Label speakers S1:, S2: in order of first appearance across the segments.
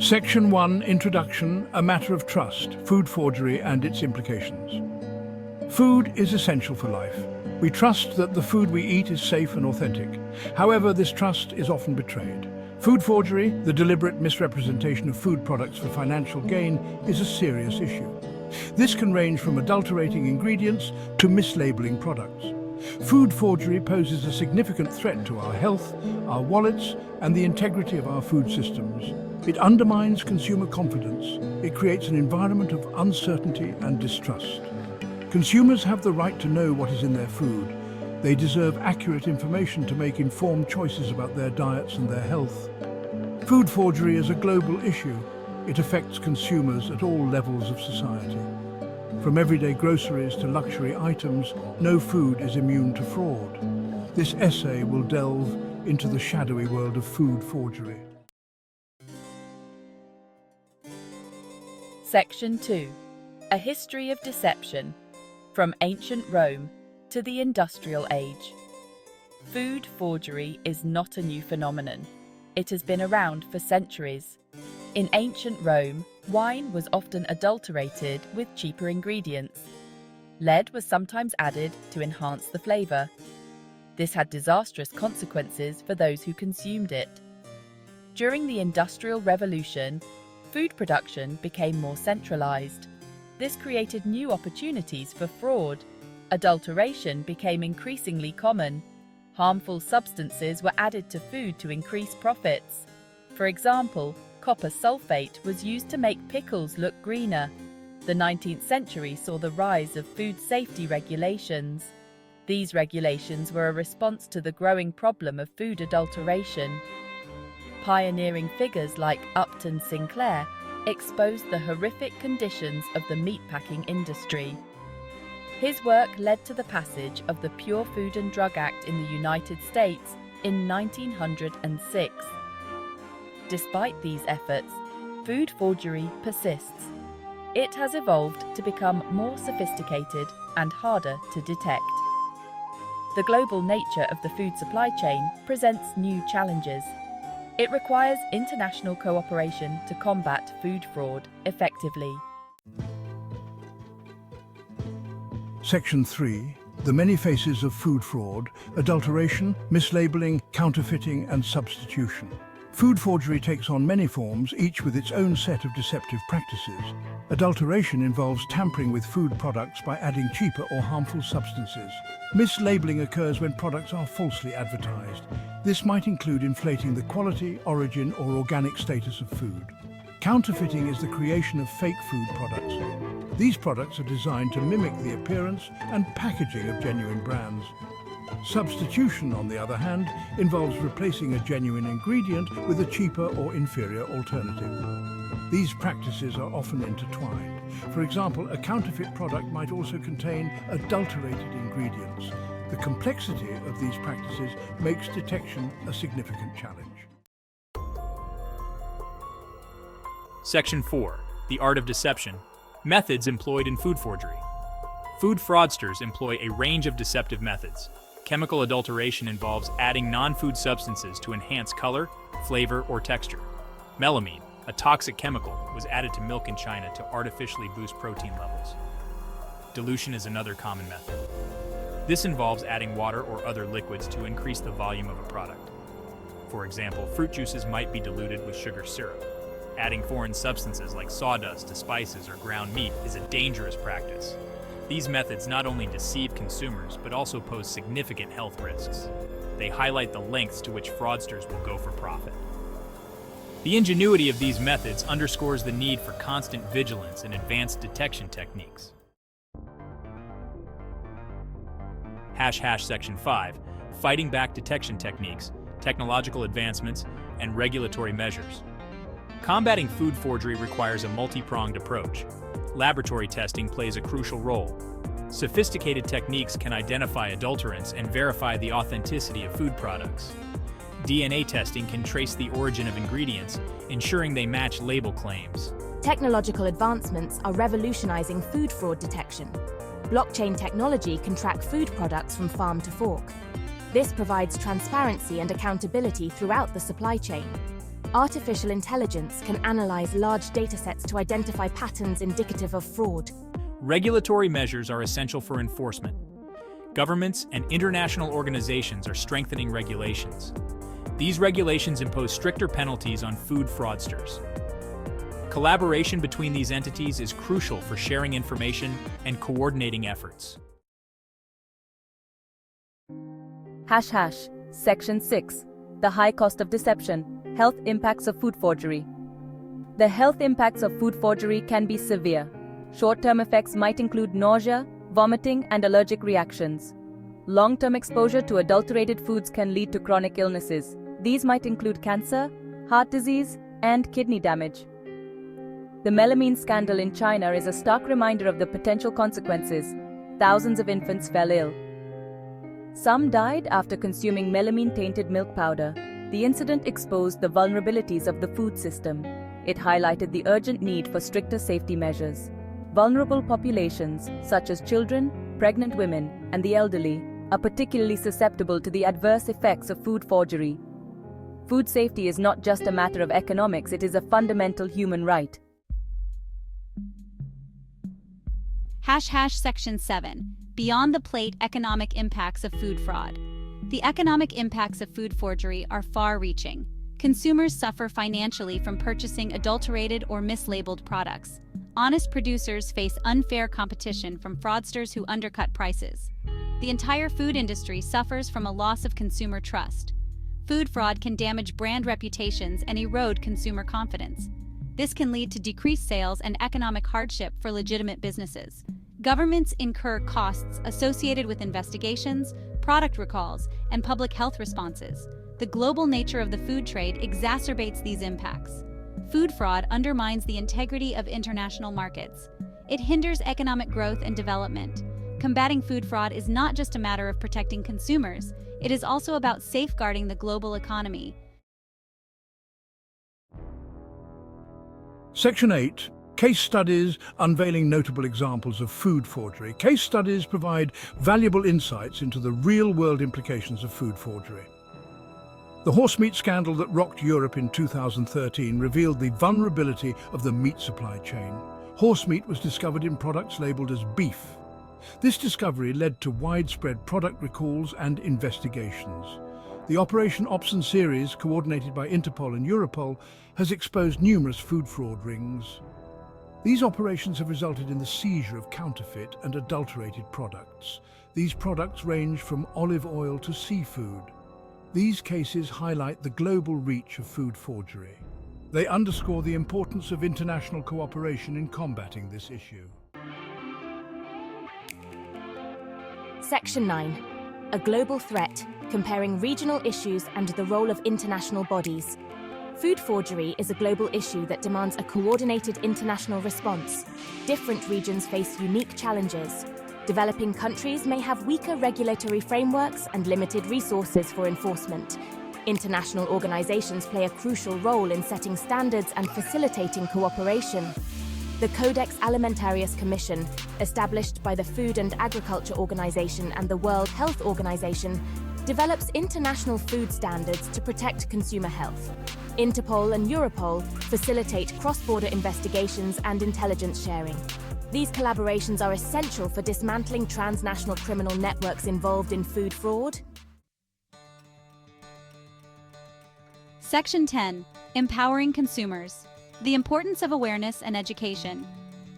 S1: Section 1, Introduction, a matter of trust, food forgery and its implications. Food is essential for life. We trust that the food we eat is safe and authentic. However, this trust is often betrayed. Food forgery, the deliberate misrepresentation of food products for financial gain, is a serious issue. This can range from adulterating ingredients to mislabeling products. Food forgery poses a significant threat to our health, our wallets, and the integrity of our food systems. It undermines consumer confidence. It creates an environment of uncertainty and distrust. Consumers have the right to know what is in their food. They deserve accurate information to make informed choices about their diets and their health. Food forgery is a global issue. It affects consumers at all levels of society. From everyday groceries to luxury items, no food is immune to fraud. This essay will delve into the shadowy world of food forgery.
S2: Section 2. A history of deception, from ancient Rome to the industrial age. Food forgery is not a new phenomenon. It has been around for centuries. In ancient Rome, wine was often adulterated with cheaper ingredients. Lead was sometimes added to enhance the flavor. This had disastrous consequences for those who consumed it. During the Industrial Revolution, food production became more centralized. This created new opportunities for fraud. Adulteration became increasingly common. Harmful substances were added to food to increase profits. For example, copper sulfate was used to make pickles look greener. The 19th century saw the rise of food safety regulations. These regulations were a response to the growing problem of food adulteration. Pioneering figures like Upton Sinclair exposed the horrific conditions of the meatpacking industry. His work led to the passage of the Pure Food and Drug Act in the United States in 1906. Despite these efforts, food forgery persists. It has evolved to become more sophisticated and harder to detect. The global nature of the food supply chain presents new challenges. It requires international cooperation to combat food fraud effectively.
S1: Section 3. The many faces of food fraud, adulteration, mislabeling, counterfeiting and substitution. Food forgery takes on many forms, each with its own set of deceptive practices. Adulteration involves tampering with food products by adding cheaper or harmful substances. Mislabeling occurs when products are falsely advertised. This might include inflating the quality, origin, or organic status of food. Counterfeiting is the creation of fake food products. These products are designed to mimic the appearance and packaging of genuine brands. Substitution, on the other hand, involves replacing a genuine ingredient with a cheaper or inferior alternative. These practices are often intertwined. For example, a counterfeit product might also contain adulterated ingredients. The complexity of these practices makes detection a significant challenge.
S3: Section 4. The Art of Deception. Methods employed in food forgery. Food fraudsters employ a range of deceptive methods. Chemical adulteration involves adding non-food substances to enhance color, flavor, or texture. Melamine, a toxic chemical, was added to milk in China to artificially boost protein levels. Dilution is another common method. This involves adding water or other liquids to increase the volume of a product. For example, fruit juices might be diluted with sugar syrup. Adding foreign substances like sawdust to spices or ground meat is a dangerous practice. These methods not only deceive consumers, but also pose significant health risks. They highlight the lengths to which fraudsters will go for profit. The ingenuity of these methods underscores the need for constant vigilance and advanced detection techniques. Section 5. Fighting back detection techniques, technological advancements, and regulatory measures. Combating food forgery requires a multi-pronged approach. Laboratory testing plays a crucial role. Sophisticated techniques can identify adulterants and verify the authenticity of food products. DNA testing can trace the origin of ingredients, ensuring they match label claims.
S4: Technological advancements are revolutionizing food fraud detection. Blockchain technology can track food products from farm to fork. This provides transparency and accountability throughout the supply chain. Artificial intelligence can analyze large datasets to identify patterns indicative of fraud.
S3: Regulatory measures are essential for enforcement. Governments and international organizations are strengthening regulations. These regulations impose stricter penalties on food fraudsters. Collaboration between these entities is crucial for sharing information and coordinating efforts.
S5: Section 6. The high cost of deception. Health impacts of food forgery. The health impacts of food forgery can be severe. Short-term effects might include nausea, vomiting, and allergic reactions. Long-term exposure to adulterated foods can lead to chronic illnesses. These might include cancer, heart disease, and kidney damage. The melamine scandal in China is a stark reminder of the potential consequences. Thousands of infants fell ill. Some died after consuming melamine-tainted milk powder. The incident exposed the vulnerabilities of the food system. It highlighted the urgent need for stricter safety measures. Vulnerable populations, such as children, pregnant women, and the elderly, are particularly susceptible to the adverse effects of food forgery. Food safety is not just a matter of economics, it is a fundamental human right.
S6: Section 7. Beyond the plate economic impacts of food fraud. The economic impacts of food forgery are far-reaching. Consumers suffer financially from purchasing adulterated or mislabeled products. Honest producers face unfair competition from fraudsters who undercut prices. The entire food industry suffers from a loss of consumer trust. Food fraud can damage brand reputations and erode consumer confidence. This can lead to decreased sales and economic hardship for legitimate businesses. Governments incur costs associated with investigations, product recalls, and public health responses. The global nature of the food trade exacerbates these impacts. Food fraud undermines the integrity of international markets. It hinders economic growth and development. Combating food fraud is not just a matter of protecting consumers, it is also about safeguarding the global economy.
S1: Section 8. Case studies unveiling notable examples of food forgery. Case studies provide valuable insights into the real-world implications of food forgery. The horse meat scandal that rocked Europe in 2013 revealed the vulnerability of the meat supply chain. Horse meat was discovered in products labeled as beef. This discovery led to widespread product recalls and investigations. The Operation Opson series, coordinated by Interpol and Europol, has exposed numerous food fraud rings. These operations have resulted in the seizure of counterfeit and adulterated products. These products range from olive oil to seafood. These cases highlight the global reach of food forgery. They underscore the importance of international cooperation in combating this issue.
S4: Section 9. A global threat, comparing regional issues and the role of international bodies. Food forgery is a global issue that demands a coordinated international response. Different regions face unique challenges. Developing countries may have weaker regulatory frameworks and limited resources for enforcement. International organizations play a crucial role in setting standards and facilitating cooperation. The Codex Alimentarius Commission, established by the Food and Agriculture Organization and the World Health Organization, develops international food standards to protect consumer health. Interpol and Europol facilitate cross-border investigations and intelligence sharing. These collaborations are essential for dismantling transnational criminal networks involved in food fraud.
S6: Section 10. Empowering consumers. The importance of awareness and education.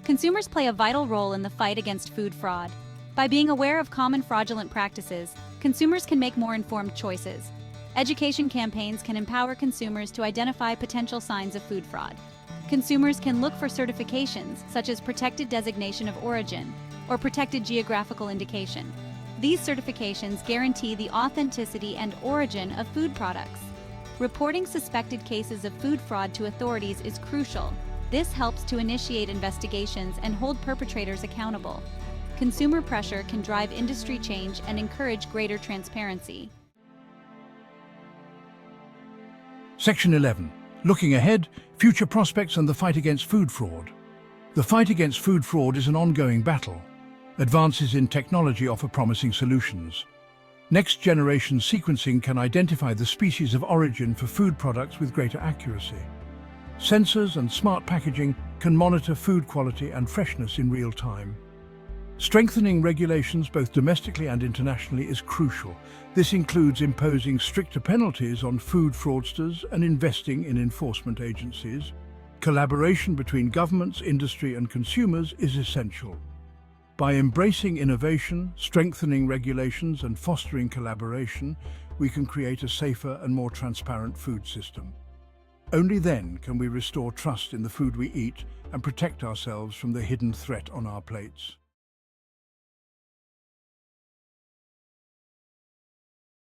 S6: Consumers play a vital role in the fight against food fraud. By being aware of common fraudulent practices, consumers can make more informed choices. Education campaigns can empower consumers to identify potential signs of food fraud. Consumers can look for certifications such as Protected Designation of Origin or Protected Geographical Indication. These certifications guarantee the authenticity and origin of food products. Reporting suspected cases of food fraud to authorities is crucial. This helps to initiate investigations and hold perpetrators accountable. Consumer pressure can drive industry change and encourage greater transparency.
S1: Section 11. Looking ahead, future prospects and the fight against food fraud. The fight against food fraud is an ongoing battle. Advances in technology offer promising solutions. Next-generation sequencing can identify the species of origin for food products with greater accuracy. Sensors and smart packaging can monitor food quality and freshness in real time. Strengthening regulations both domestically and internationally is crucial. This includes imposing stricter penalties on food fraudsters and investing in enforcement agencies. Collaboration between governments, industry and consumers is essential. By embracing innovation, strengthening regulations and fostering collaboration, we can create a safer and more transparent food system. Only then can we restore trust in the food we eat and protect ourselves from the hidden threat on our plates.